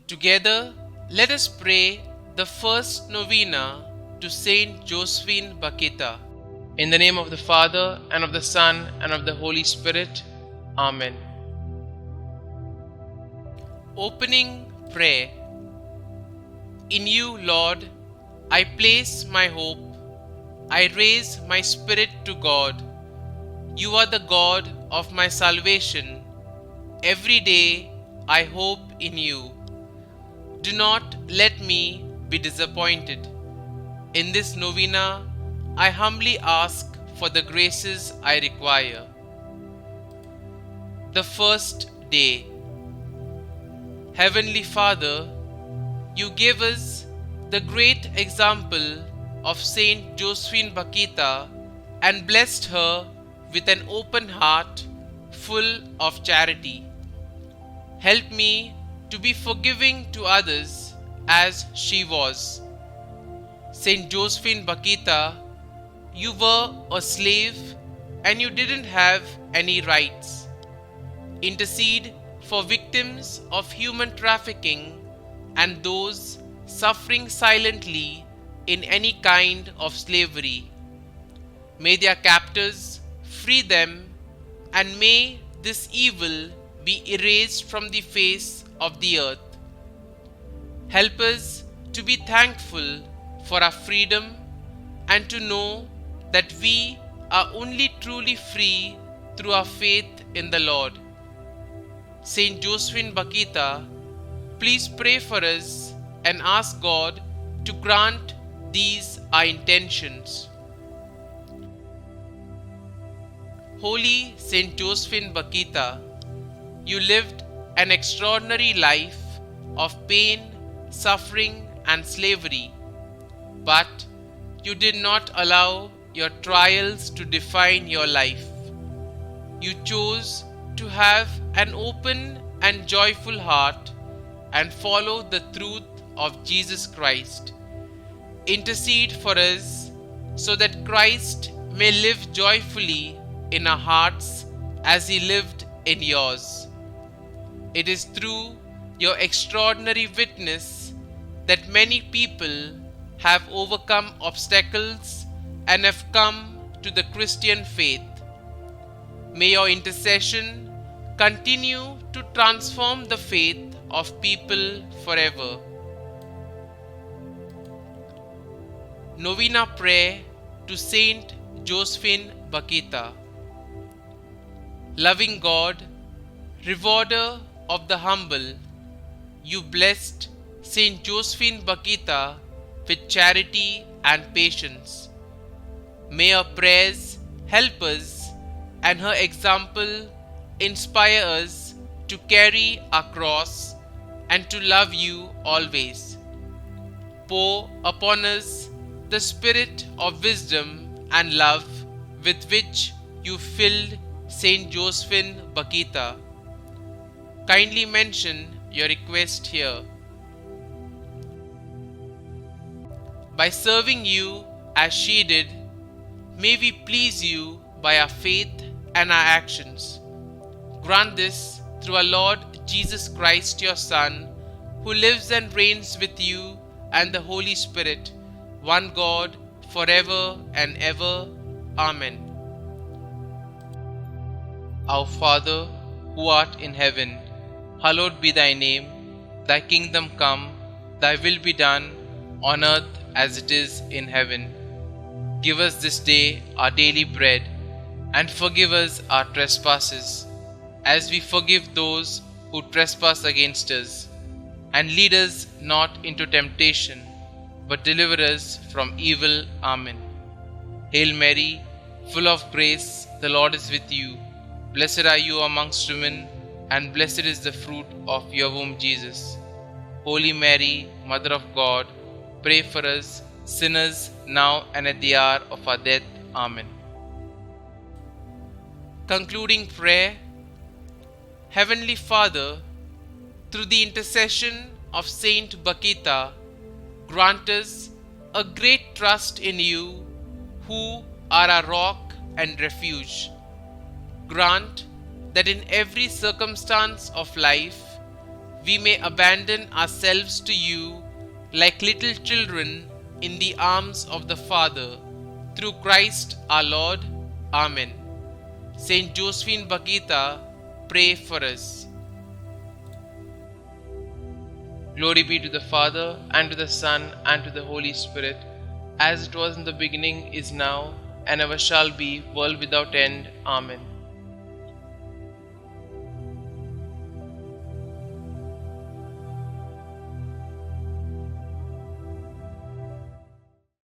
Together, let us pray the first novena to St Josephine Bakhita. In the name of the Father, and of the Son, and of the Holy Spirit. Amen. Opening prayer. In you, Lord, I place my hope. I raise my spirit to God. You are the God of my salvation. Every day I hope in you. Do not let me be disappointed. In this novena, I humbly ask for the graces I require. The first day. Heavenly Father, you gave us the great example of St Josephine Bakhita and blessed her with an open heart full of charity. Help me to be forgiving to others as she was. St Josephine Bakhita, you were a slave and you didn't have any rights. Intercede for victims of human trafficking and those suffering silently in any kind of slavery. May their captors free them, and may this evil be erased from the face of the earth. Help us to be thankful for our freedom and to know that we are only truly free through our faith in the Lord. St Josephine Bakhita, please pray for us and ask God to grant these our intentions. Holy St Josephine Bakhita, you lived an extraordinary life of pain, suffering, and slavery, but you did not allow your trials to define your life. You chose to have an open and joyful heart and follow the truth of Jesus Christ. Intercede for us so that Christ may live joyfully in our hearts as he lived in yours. It is through your extraordinary witness that many people have overcome obstacles and have come to the Christian faith. May your intercession continue to transform the faith of people forever. Novena Prayer to Saint Josephine Bakhita. Loving God, rewarder of the humble, you blessed St Josephine Bakhita with charity and patience. May her prayers help us and her example inspire us to carry our cross and to love you always. Pour upon us the spirit of wisdom and love with which you filled St Josephine Bakhita. Kindly mention your request here. By serving you as she did, may we please you by our faith and our actions. Grant this through our Lord Jesus Christ, your Son, who lives and reigns with you and the Holy Spirit, one God, forever and ever. Amen. Our Father, who art in heaven, hallowed be thy name. Thy kingdom come, thy will be done, on earth as it is in heaven. Give us this day our daily bread, and forgive us our trespasses, as we forgive those who trespass against us. And lead us not into temptation, but deliver us from evil. Amen. Hail Mary, full of grace, the Lord is with you. Blessed are you amongst women, and blessed is the fruit of your womb, Jesus. Holy Mary, Mother of God, pray for us sinners, now and at the hour of our death. Amen. Concluding prayer. Heavenly Father, through the intercession of Saint Bakhita, grant us a great trust in you, who are our rock and refuge. Grant that in every circumstance of life we may abandon ourselves to you like little children in the arms of the Father. Through Christ our Lord. Amen. St Josephine Bakhita, pray for us. Glory be to the Father, and to the Son, and to the Holy Spirit, as it was in the beginning, is now, and ever shall be, world without end. Amen.